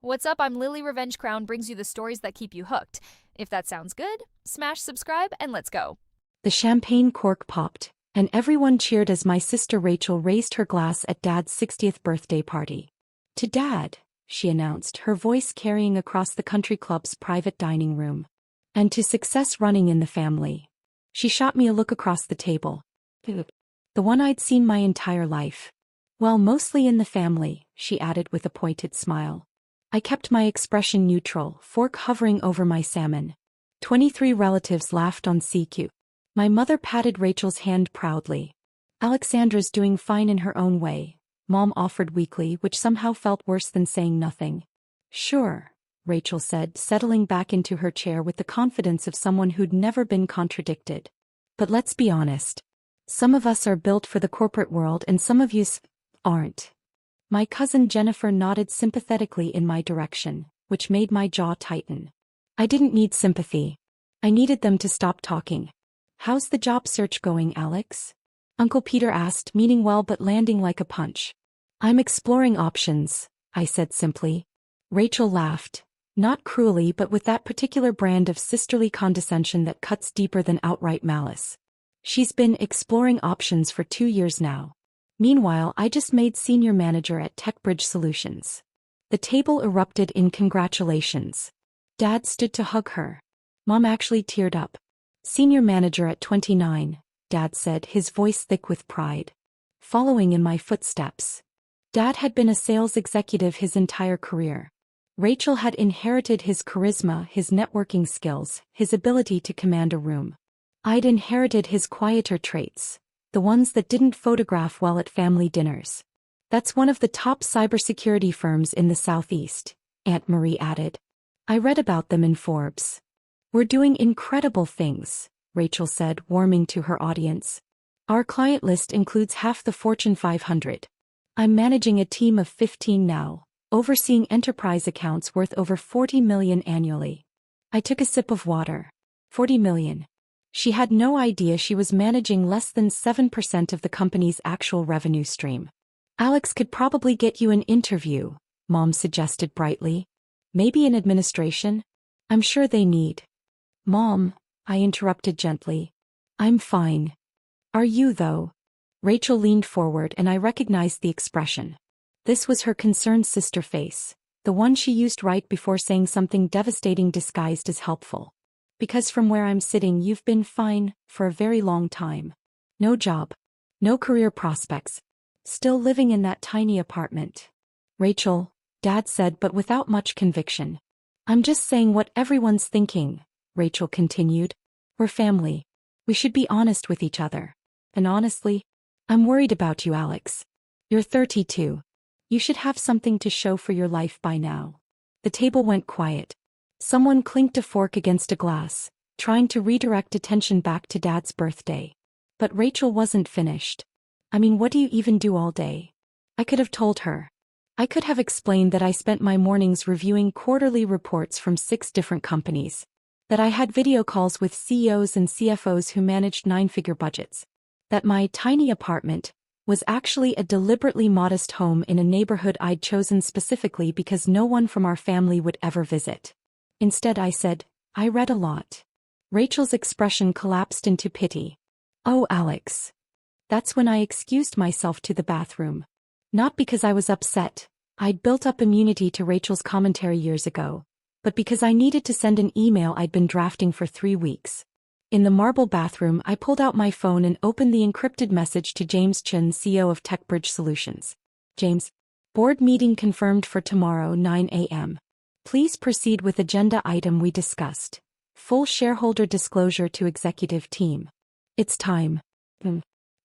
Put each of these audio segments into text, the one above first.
What's up? I'm Lily Revenge Crown brings you the stories that keep you hooked. If that sounds good, smash subscribe and let's go. The champagne cork popped, and everyone cheered as my sister Rachel raised her glass at Dad's 60th birthday party. "To Dad," she announced, her voice carrying across the country club's private dining room. "And to success running in the family." She shot me a look across the table. The one I'd seen my entire life. "Well, mostly in the family," she added with a pointed smile. I kept my expression neutral, fork hovering over my salmon. 23 relatives laughed on CQ. My mother patted Rachel's hand proudly. "Alexandra's doing fine in her own way," Mom offered weakly, which somehow felt worse than saying nothing. "Sure," Rachel said, settling back into her chair with the confidence of someone who'd never been contradicted. "But let's be honest. Some of us are built for the corporate world and some of yous aren't." My cousin Jennifer nodded sympathetically in my direction, which made my jaw tighten. I didn't need sympathy. I needed them to stop talking. "How's the job search going, Alex?" Uncle Peter asked, meaning well but landing like a punch. "I'm exploring options," I said simply. Rachel laughed, not cruelly but with that particular brand of sisterly condescension that cuts deeper than outright malice. "She's been exploring options for 2 years now. Meanwhile, I just made senior manager at TechBridge Solutions." The table erupted in congratulations. Dad stood to hug her. Mom actually teared up. "Senior manager at 29, Dad said, his voice thick with pride. Following in my footsteps. Dad had been a sales executive his entire career. Rachel had inherited his charisma, his networking skills, his ability to command a room. I'd inherited his quieter traits, the ones that didn't photograph well at family dinners. "That's one of the top cybersecurity firms in the Southeast," Aunt Marie added. "I read about them in Forbes. We're doing incredible things," Rachel said, warming to her audience. "Our client list includes half the Fortune 500. I'm managing a team of 15 now, overseeing enterprise accounts worth over 40 million annually." I took a sip of water. 40 million. She had no idea she was managing less than 7% of the company's actual revenue stream. "Alex could probably get you an interview," Mom suggested brightly. "Maybe in administration? I'm sure they need." "Mom," I interrupted gently. "I'm fine." "Are you though?" Rachel leaned forward and I recognized the expression. This was her concerned sister face, the one she used right before saying something devastating disguised as helpful. "Because from where I'm sitting you've been fine for a very long time. No job. No career prospects. Still living in that tiny apartment." "Rachel," Dad said but without much conviction. "I'm just saying what everyone's thinking," Rachel continued. "We're family. We should be honest with each other. And honestly, I'm worried about you, Alex. You're 32. You should have something to show for your life by now." The table went quiet. Someone clinked a fork against a glass, trying to redirect attention back to Dad's birthday. But Rachel wasn't finished. "I mean, what do you even do all day?" I could have told her. I could have explained that I spent my mornings reviewing quarterly reports from 6 different companies. That I had video calls with CEOs and CFOs who managed 9-figure budgets. That my tiny apartment was actually a deliberately modest home in a neighborhood I'd chosen specifically because no one from our family would ever visit. Instead I said, "I read a lot." Rachel's expression collapsed into pity. "Oh, Alex." That's when I excused myself to the bathroom. Not because I was upset. I'd built up immunity to Rachel's commentary years ago. But because I needed to send an email I'd been drafting for 3 weeks. In the marble bathroom I pulled out my phone and opened the encrypted message to James Chen, CEO of TechBridge Solutions. "James, board meeting confirmed for tomorrow 9 a.m. Please proceed with agenda item we discussed. Full shareholder disclosure to executive team. It's time."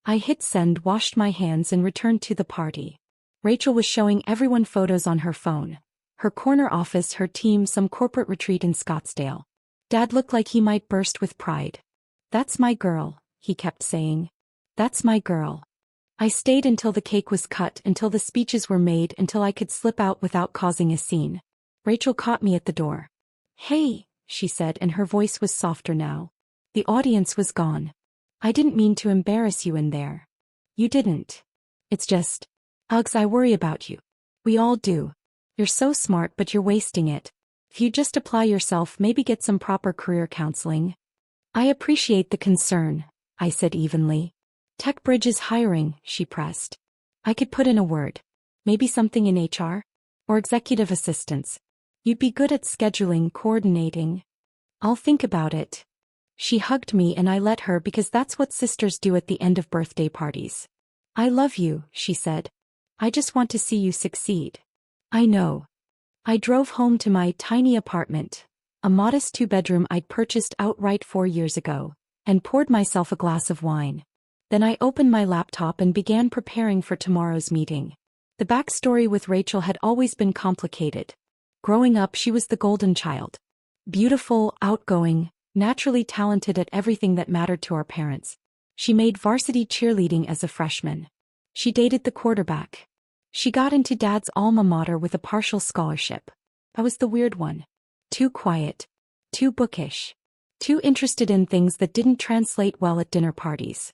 I hit send, washed my hands and returned to the party. Rachel was showing everyone photos on her phone. Her corner office, her team, some corporate retreat in Scottsdale. Dad looked like he might burst with pride. "That's my girl," he kept saying. "That's my girl." I stayed until the cake was cut, until the speeches were made, until I could slip out without causing a scene. Rachel caught me at the door. "Hey," she said, and her voice was softer now. The audience was gone. "I didn't mean to embarrass you in there." "You didn't. It's just, Uggs, I worry about you. We all do. You're so smart, but you're wasting it. If you just apply yourself, maybe get some proper career counseling. I appreciate the concern, I said evenly. TechBridge is hiring, she pressed. I could put in a word. Maybe something in HR? Or executive assistance. You'd be good at scheduling, coordinating. I'll think about it. She hugged me and I let her because that's what sisters do at the end of birthday parties. I love you, she said. I just want to see you succeed. I know. I drove home to my tiny apartment, a modest 2-bedroom I'd purchased outright 4 years ago, and poured myself a glass of wine. Then I opened my laptop and began preparing for tomorrow's meeting. The backstory with Rachel had always been complicated. Growing up, she was the golden child. Beautiful, outgoing, naturally talented at everything that mattered to our parents. She made varsity cheerleading as a freshman. She dated the quarterback. She got into Dad's alma mater with a partial scholarship. I was the weird one. Too quiet. Too bookish. Too interested in things that didn't translate well at dinner parties.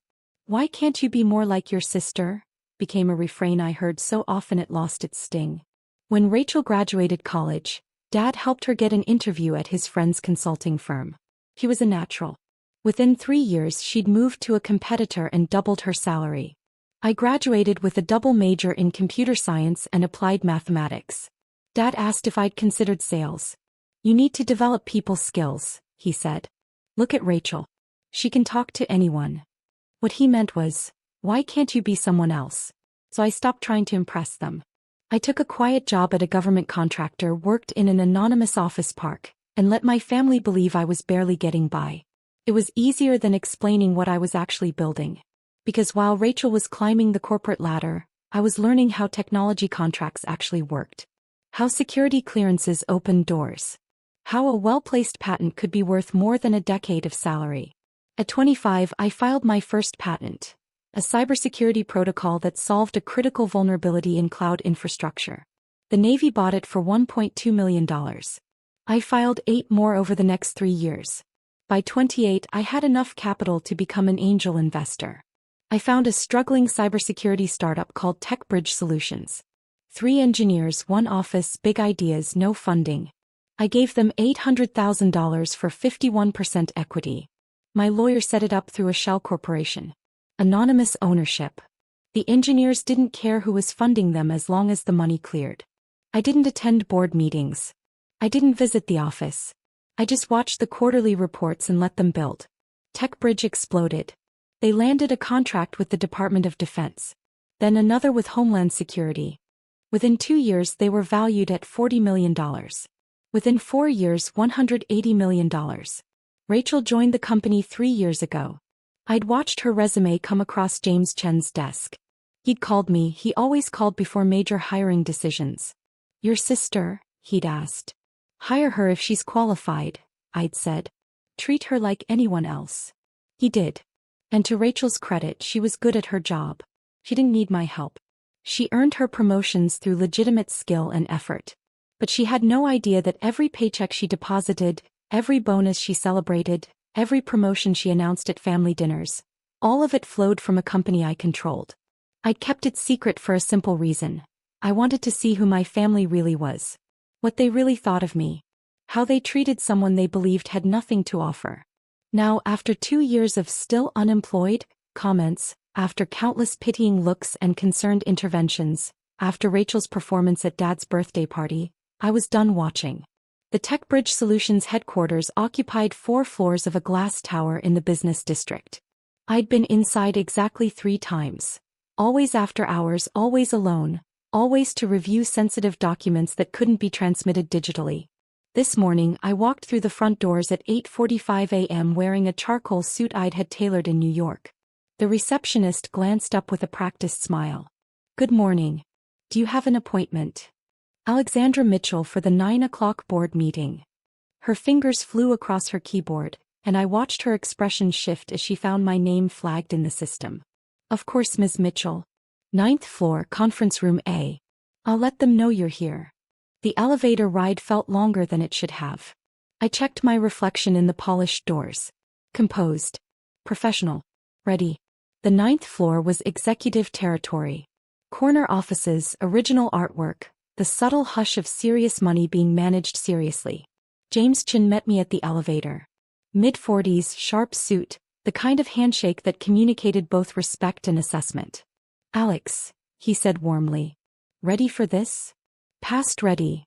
"Why can't you be more like your sister?" became a refrain I heard so often it lost its sting. When Rachel graduated college, Dad helped her get an interview at his friend's consulting firm. He was a natural. Within 3 years she'd moved to a competitor and doubled her salary. I graduated with a double major in computer science and applied mathematics. Dad asked if I'd considered sales. "You need to develop people skills," he said. "Look at Rachel. She can talk to anyone." What he meant was, why can't you be someone else? So I stopped trying to impress them. I took a quiet job at a government contractor, worked in an anonymous office park, and let my family believe I was barely getting by. It was easier than explaining what I was actually building. Because while Rachel was climbing the corporate ladder, I was learning how technology contracts actually worked. How security clearances opened doors. How a well-placed patent could be worth more than a decade of salary. At 25, I filed my first patent, a cybersecurity protocol that solved a critical vulnerability in cloud infrastructure. The Navy bought it for $1.2 million. I filed 8 more over the next 3 years. By 28, I had enough capital to become an angel investor. I found a struggling cybersecurity startup called TechBridge Solutions. 3 engineers, 1 office, big ideas, no funding. I gave them $800,000 for 51% equity. My lawyer set it up through a shell corporation. Anonymous ownership. The engineers didn't care who was funding them as long as the money cleared. I didn't attend board meetings. I didn't visit the office. I just watched the quarterly reports and let them build. TechBridge exploded. They landed a contract with the Department of Defense. Then another with Homeland Security. Within 2 years they were valued at $40 million. Within 4 years, $180 million. Rachel joined the company 3 years ago. I'd watched her resume come across James Chen's desk. He'd called me, he always called before major hiring decisions. "Your sister?" he'd asked. "Hire her if she's qualified," I'd said. "Treat her like anyone else." He did. And to Rachel's credit, she was good at her job. She didn't need my help. She earned her promotions through legitimate skill and effort. But she had no idea that every paycheck she deposited, every bonus she celebrated, every promotion she announced at family dinners, all of it flowed from a company I controlled. I'd kept it secret for a simple reason. I wanted to see who my family really was. What they really thought of me. How they treated someone they believed had nothing to offer. Now, after 2 years of still unemployed comments, after countless pitying looks and concerned interventions, after Rachel's performance at Dad's birthday party, I was done watching. The TechBridge Solutions headquarters occupied 4 floors of a glass tower in the business district. I'd been inside exactly 3 times. Always after hours, always alone, always to review sensitive documents that couldn't be transmitted digitally. This morning, I walked through the front doors at 8:45 a.m. wearing a charcoal suit I'd had tailored in New York. The receptionist glanced up with a practiced smile. "Good morning. Do you have an appointment?" "Alexandra Mitchell for the 9 o'clock board meeting." Her fingers flew across her keyboard, and I watched her expression shift as she found my name flagged in the system. "Of course, Ms. Mitchell. 9th floor, conference room A. I'll let them know you're here." The elevator ride felt longer than it should have. I checked my reflection in the polished doors. Composed. Professional. Ready. The 9th floor was executive territory. Corner offices, original artwork, the subtle hush of serious money being managed seriously. James Chin met me at the elevator. Mid-40s, sharp suit, the kind of handshake that communicated both respect and assessment. "Alex," he said warmly. "Ready for this?" "Past ready."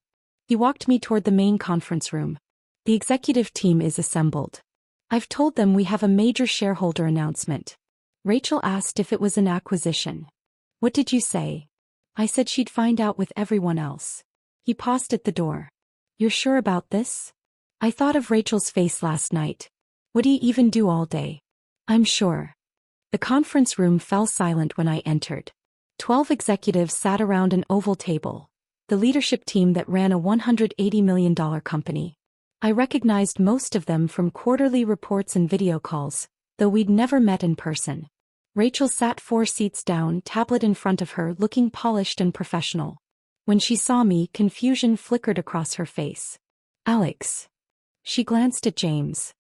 He walked me toward the main conference room. "The executive team is assembled. I've told them we have a major shareholder announcement." Rachel asked if it was an acquisition. "What did you say?" "I said she'd find out with everyone else." He paused at the door. "You're sure about this?" I thought of Rachel's face last night. What do you even do all day? "I'm sure." The conference room fell silent when I entered. 12 executives sat around an oval table, the leadership team that ran a $180 million company. I recognized most of them from quarterly reports and video calls, though we'd never met in person. Rachel sat 4 seats down, tablet in front of her, looking polished and professional. When she saw me, confusion flickered across her face. "Alex." She glanced at James.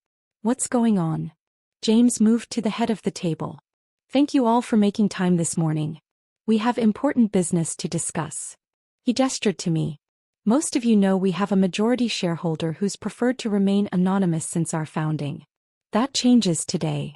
"What's going on?" James moved to the head of the table. "Thank you all for making time this morning. We have important business to discuss." He gestured to me. "Most of you know we have a majority shareholder who's preferred to remain anonymous since our founding. That changes today."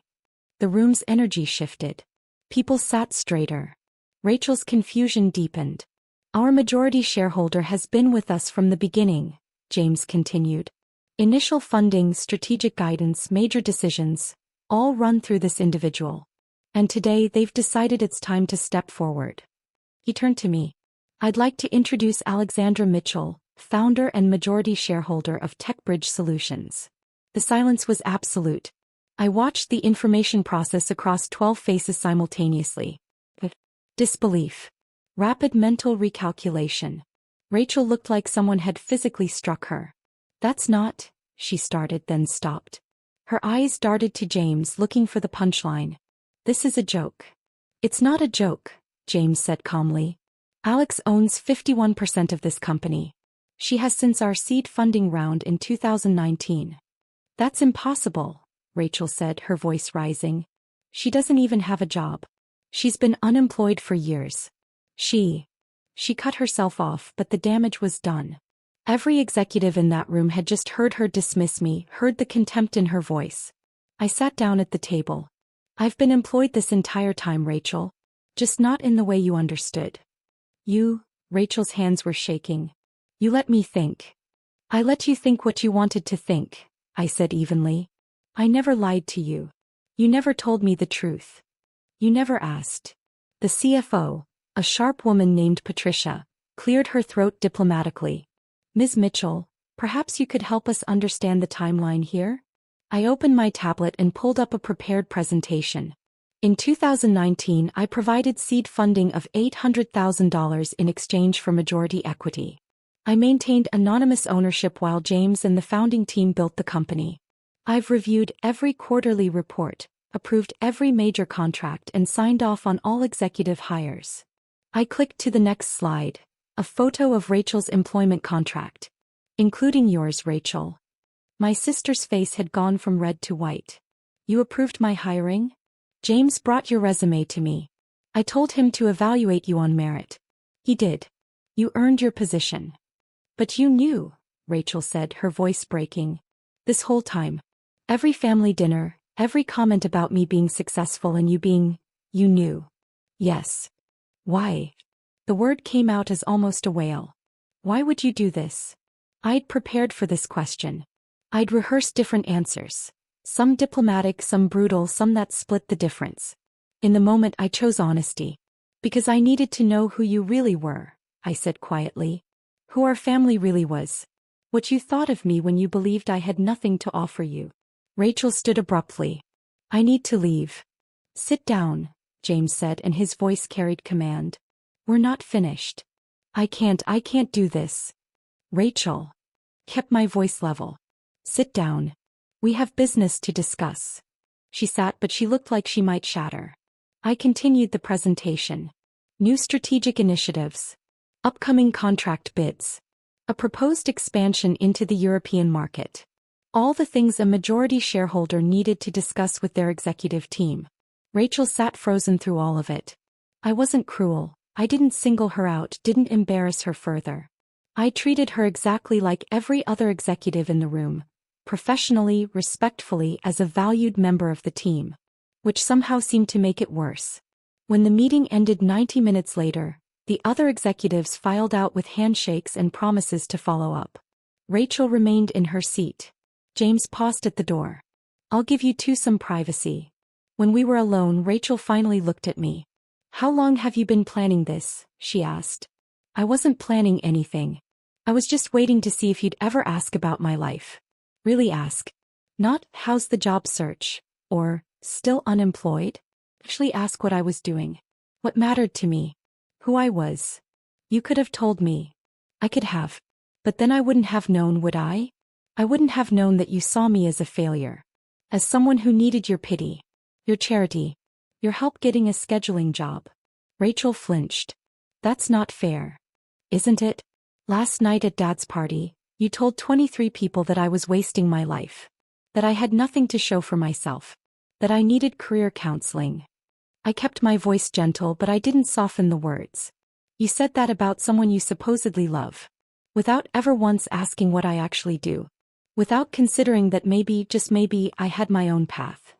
The room's energy shifted. People sat straighter. Rachel's confusion deepened. "Our majority shareholder has been with us from the beginning," James continued. "Initial funding, strategic guidance, major decisions, all run through this individual. And today they've decided it's time to step forward." He turned to me. "I'd like to introduce Alexandra Mitchell, founder and majority shareholder of TechBridge Solutions." The silence was absolute. I watched the information process across 12 faces simultaneously. Disbelief. Rapid mental recalculation. Rachel looked like someone had physically struck her. "That's not," she started, then stopped. Her eyes darted to James, looking for the punchline. "This is a joke." "It's not a joke," James said calmly. "Alex owns 51% of this company. She has since our seed funding round in 2019. "That's impossible," Rachel said, her voice rising. "She doesn't even have a job. She's been unemployed for years. She cut herself off, but the damage was done. Every executive in that room had just heard her dismiss me, heard the contempt in her voice. I sat down at the table. "I've been employed this entire time, Rachel. Just not in the way you understood." Rachel's hands were shaking. "You let me think." "I let you think what you wanted to think," I said evenly. "I never lied to you. You never told me the truth. You never asked." The CFO, a sharp woman named Patricia, cleared her throat diplomatically. "Ms. Mitchell, perhaps you could help us understand the timeline here?" I opened my tablet and pulled up a prepared presentation. In 2019, I provided seed funding of $800,000 in exchange for majority equity. I maintained anonymous ownership while James and the founding team built the company. I've reviewed every quarterly report, approved every major contract, and signed off on all executive hires. I clicked to the next slide, a photo of Rachel's employment contract. "Including yours, Rachel." My sister's face had gone from red to white. "You approved my hiring?" "James brought your resume to me. I told him to evaluate you on merit. He did. You earned your position." "But you knew," Rachel said, her voice breaking. "This whole time. Every family dinner, every comment about me being successful and you knew." "Yes." "Why?" The word came out as almost a wail. "Why would you do this?" I'd prepared for this question. I'd rehearsed different answers. Some diplomatic, some brutal, some that split the difference. In the moment I chose honesty. "Because I needed to know who you really were," I said quietly. "Who our family really was. What you thought of me when you believed I had nothing to offer you." Rachel stood abruptly. "I need to leave." "Sit down," James said, and his voice carried command. "We're not finished." I can't do this." Rachel kept my voice level. "Sit down. We have business to discuss." She sat, but she looked like she might shatter. I continued the presentation. New strategic initiatives. Upcoming contract bids. A proposed expansion into the European market. All the things a majority shareholder needed to discuss with their executive team. Rachel sat frozen through all of it. I wasn't cruel. I didn't single her out, didn't embarrass her further. I treated her exactly like every other executive in the room, professionally, respectfully, as a valued member of the team, which somehow seemed to make it worse. When the meeting ended 90 minutes later, the other executives filed out with handshakes and promises to follow up. Rachel remained in her seat. James paused at the door. "I'll give you two some privacy." When we were alone, Rachel finally looked at me. "How long have you been planning this?" she asked. "I wasn't planning anything. I was just waiting to see if you'd ever ask about my life. Really ask. Not, how's the job search? Or, still unemployed? Actually ask what I was doing. What mattered to me. Who I was. You could have told me. I could have. But then I wouldn't have known, would I? I wouldn't have known that you saw me as a failure. As someone who needed your pity. Your charity. Your help getting a scheduling job." Rachel flinched. "That's not fair. Isn't it? Last night at Dad's party, you told 23 people that I was wasting my life. That I had nothing to show for myself. That I needed career counseling." I kept my voice gentle, but I didn't soften the words. "You said that about someone you supposedly love. Without ever once asking what I actually do. Without considering that maybe, just maybe, I had my own path."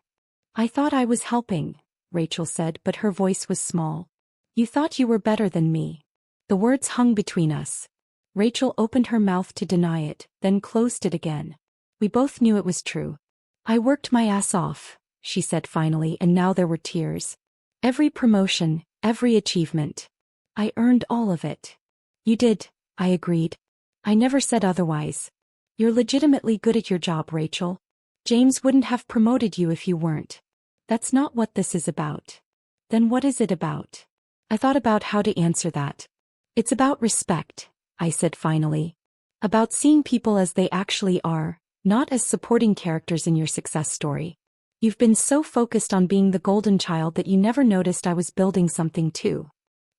"I thought I was helping," Rachel said, but her voice was small. "You thought you were better than me." The words hung between us. Rachel opened her mouth to deny it, then closed it again. We both knew it was true. "I worked my ass off," she said finally, and now there were tears. "Every promotion, every achievement. I earned all of it." "You did," I agreed. "I never said otherwise. You're legitimately good at your job, Rachel. James wouldn't have promoted you if you weren't. That's not what this is about." "Then what is it about?" I thought about how to answer that. "It's about respect," I said finally. "About seeing people as they actually are, not as supporting characters in your success story. You've been so focused on being the golden child that you never noticed I was building something too."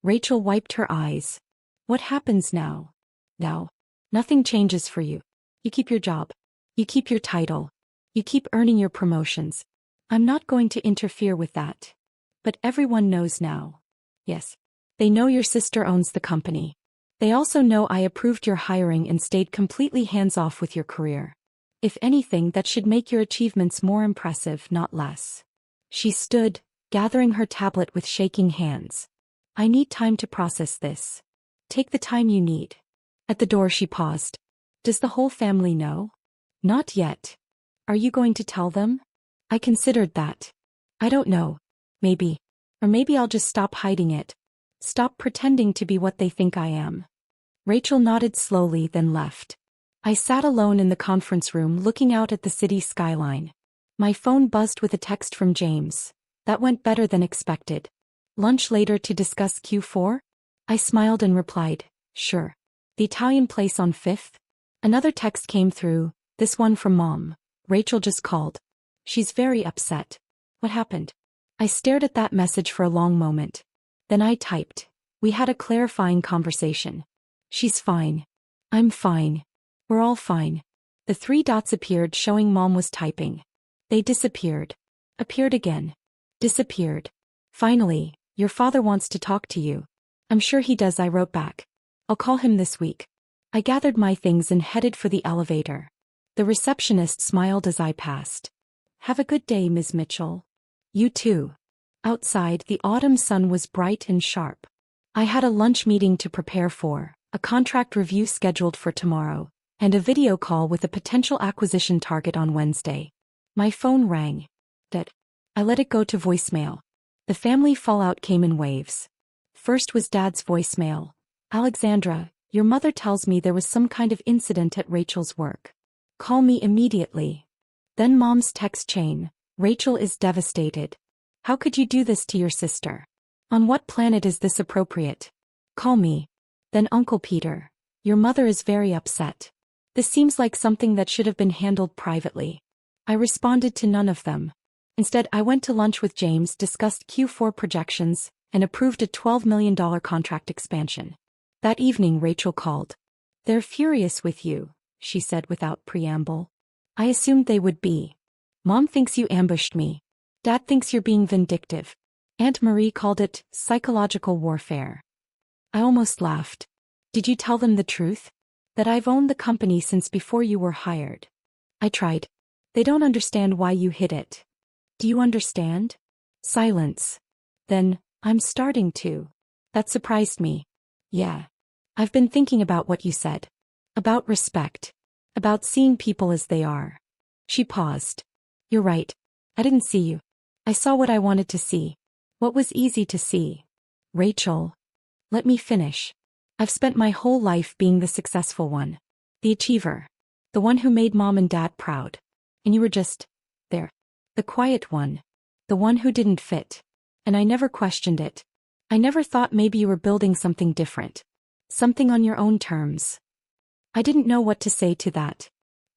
Rachel wiped her eyes. "What happens now?" "Now. Nothing changes for you. You keep your job. You keep your title. You keep earning your promotions. I'm not going to interfere with that. But everyone knows now. Yes. They know your sister owns the company. They also know I approved your hiring and stayed completely hands-off with your career. If anything, that should make your achievements more impressive, not less." She stood, gathering her tablet with shaking hands. "I need time to process this." "Take the time you need." At the door she paused. "Does the whole family know?" "Not yet." "Are you going to tell them?" I considered that. "I don't know. Maybe. Or maybe I'll just stop hiding it. Stop pretending to be what they think I am." Rachel nodded slowly, then left. I sat alone in the conference room looking out at the city skyline. My phone buzzed with a text from James. That went better than expected. "Lunch later to discuss Q4? I smiled and replied, "Sure. The Italian place on 5th? Another text came through, this one from Mom. "Rachel just called. She's very upset." What happened? I stared at that message for a long moment. Then I typed. "We had a clarifying conversation. She's fine. I'm fine. We're all fine." The 3 dots appeared showing Mom was typing. They disappeared. Appeared again. Disappeared. Finally, "Your father wants to talk to you." "I'm sure he does," I wrote back. "I'll call him this week." I gathered my things and headed for the elevator. The receptionist smiled as I passed. "Have a good day, Ms. Mitchell." "You too." Outside, the autumn sun was bright and sharp. I had a lunch meeting to prepare for, a contract review scheduled for tomorrow, and a video call with a potential acquisition target on Wednesday. My phone rang. I let it go to voicemail. The family fallout came in waves. First was Dad's voicemail. "Alexandra, your mother tells me there was some kind of incident at Rachel's work. Call me immediately." Then Mom's text chain. "Rachel is devastated. How could you do this to your sister? On what planet is this appropriate? Call me." Then Uncle Peter. "Your mother is very upset. This seems like something that should have been handled privately." I responded to none of them. Instead, I went to lunch with James, discussed Q4 projections, and approved a $12 million contract expansion. That evening, Rachel called. "They're furious with you," she said without preamble. "I assumed they would be. Mom thinks you ambushed me. Dad thinks you're being vindictive. Aunt Marie called it psychological warfare. I almost laughed. Did you tell them the truth? That I've owned the company since before you were hired? I tried. They don't understand why you hid it. Do you understand? Silence. Then, I'm starting to. That surprised me. Yeah. I've been thinking about what you said. About respect. About seeing people as they are. She paused. You're right. I didn't see you. I saw what I wanted to see. What was easy to see. Rachel. Let me finish. I've spent my whole life being the successful one. The achiever. The one who made mom and dad proud. And you were just there. The quiet one. The one who didn't fit. And I never questioned it. I never thought maybe you were building something different. Something on your own terms. I didn't know what to say to that.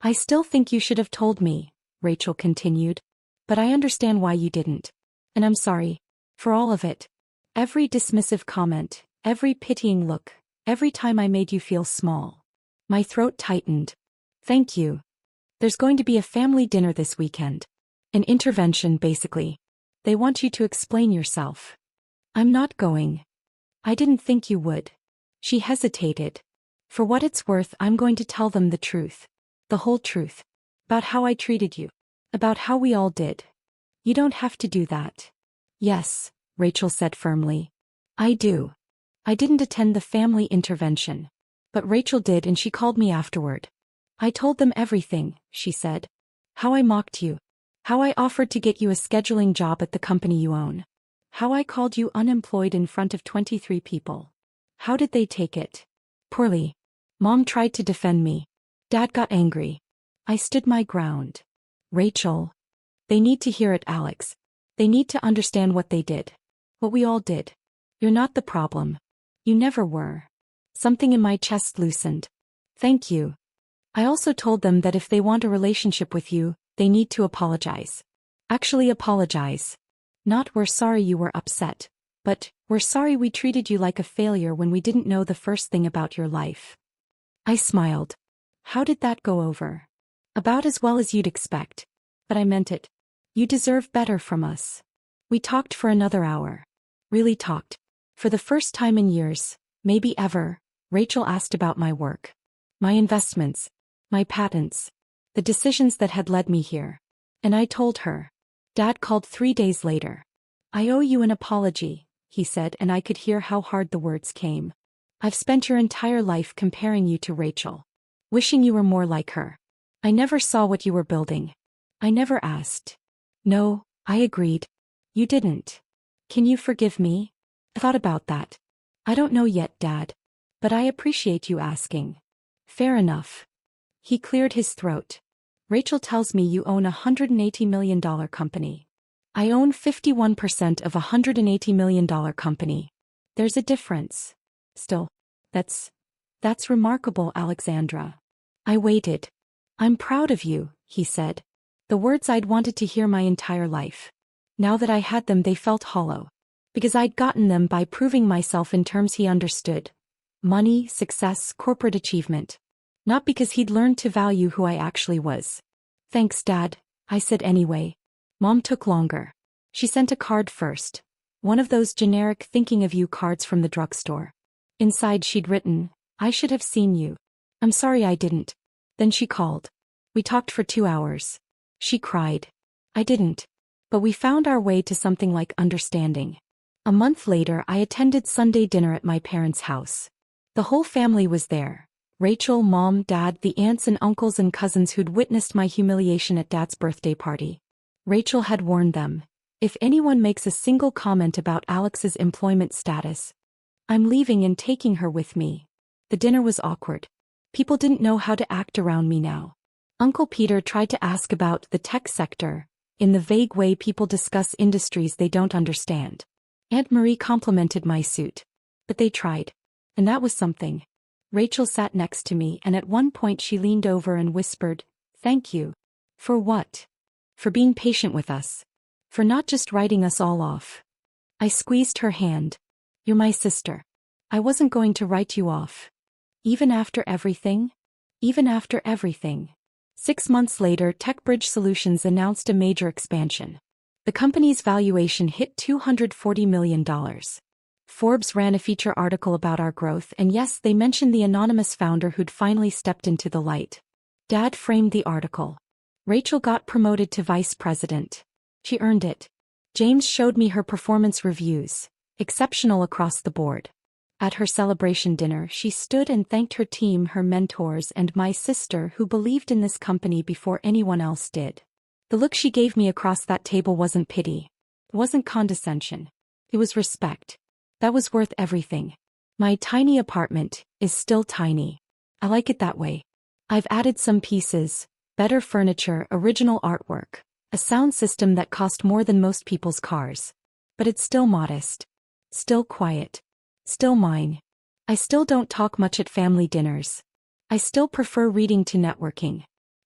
I still think you should have told me, Rachel continued. But I understand why you didn't. And I'm sorry. For all of it. Every dismissive comment, every pitying look, every time I made you feel small. My throat tightened. Thank you. There's going to be a family dinner this weekend. An intervention, basically. They want you to explain yourself. I'm not going. I didn't think you would. She hesitated. For what it's worth, I'm going to tell them the truth. The whole truth. About how I treated you. About how we all did. You don't have to do that. Yes, Rachel said firmly. I do. I didn't attend the family intervention. But Rachel did, and she called me afterward. I told them everything, she said. How I mocked you. How I offered to get you a scheduling job at the company you own. How I called you unemployed in front of 23 people. How did they take it? Poorly. Mom tried to defend me. Dad got angry. I stood my ground. Rachel. They need to hear it, Alex. They need to understand what they did. What we all did. You're not the problem. You never were. Something in my chest loosened. Thank you. I also told them that if they want a relationship with you, they need to apologize. Actually apologize. Not we're sorry you were upset, but we're sorry we treated you like a failure when we didn't know the first thing about your life. I smiled. How did that go over? About as well as you'd expect. But I meant it. You deserve better from us. We talked for another hour. Really talked. For the first time in years, maybe ever, Rachel asked about my work. My investments. My patents. The decisions that had led me here. And I told her. Dad called 3 days later. I owe you an apology, he said, and I could hear how hard the words came. I've spent your entire life comparing you to Rachel. Wishing you were more like her. I never saw what you were building. I never asked. No, I agreed. You didn't. Can you forgive me? I thought about that. I don't know yet, Dad. But I appreciate you asking. Fair enough. He cleared his throat. Rachel tells me you own a $180 million company. I own 51% of a $180 million company. There's a difference. Still, that's remarkable, Alexandra. I waited. I'm proud of you, he said. The words I'd wanted to hear my entire life. Now that I had them, they felt hollow. Because I'd gotten them by proving myself in terms he understood. Money, success, corporate achievement. Not because he'd learned to value who I actually was. Thanks, Dad, I said anyway. Mom took longer. She sent a card first. One of those generic thinking of you cards from the drugstore. Inside she'd written, I should have seen you. I'm sorry I didn't. Then she called. We talked for 2 hours. She cried. I didn't. But we found our way to something like understanding. A month later, I attended Sunday dinner at my parents' house. The whole family was there. Rachel, Mom, Dad, the aunts and uncles and cousins who'd witnessed my humiliation at Dad's birthday party. Rachel had warned them. If anyone makes a single comment about Alex's employment status, I'm leaving and taking her with me. The dinner was awkward. People didn't know how to act around me now. Uncle Peter tried to ask about the tech sector, in the vague way people discuss industries they don't understand. Aunt Marie complimented my suit. But they tried. And that was something. Rachel sat next to me, and at one point she leaned over and whispered, Thank you. For what? For being patient with us. For not just writing us all off. I squeezed her hand. You're my sister. I wasn't going to write you off. Even after everything? Even after everything. 6 months later, TechBridge Solutions announced a major expansion. The company's valuation hit $240 million. Forbes ran a feature article about our growth, and yes, they mentioned the anonymous founder who'd finally stepped into the light. Dad framed the article. Rachel got promoted to vice president. She earned it. James showed me her performance reviews. Exceptional across the board. At her celebration dinner, she stood and thanked her team, her mentors, and my sister who believed in this company before anyone else did. The look she gave me across that table wasn't pity. It wasn't condescension. It was respect. That was worth everything. My tiny apartment is still tiny. I like it that way. I've added some pieces, better furniture, original artwork, a sound system that cost more than most people's cars. But it's still modest. Still quiet. Still mine. I still don't talk much at family dinners. I still prefer reading to networking.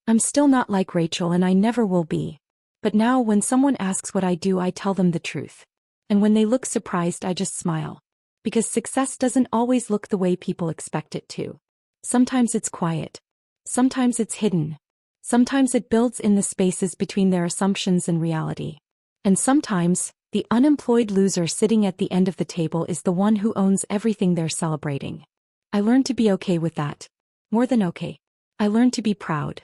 I'm still not like Rachel, and I never will be. But now when someone asks what I do, I tell them the truth. And when they look surprised, I just smile. Because success doesn't always look the way people expect it to. Sometimes it's quiet. Sometimes it's hidden. Sometimes it builds in the spaces between their assumptions and reality. And sometimes, the unemployed loser sitting at the end of the table is the one who owns everything they're celebrating. I learned to be okay with that. More than okay. I learned to be proud.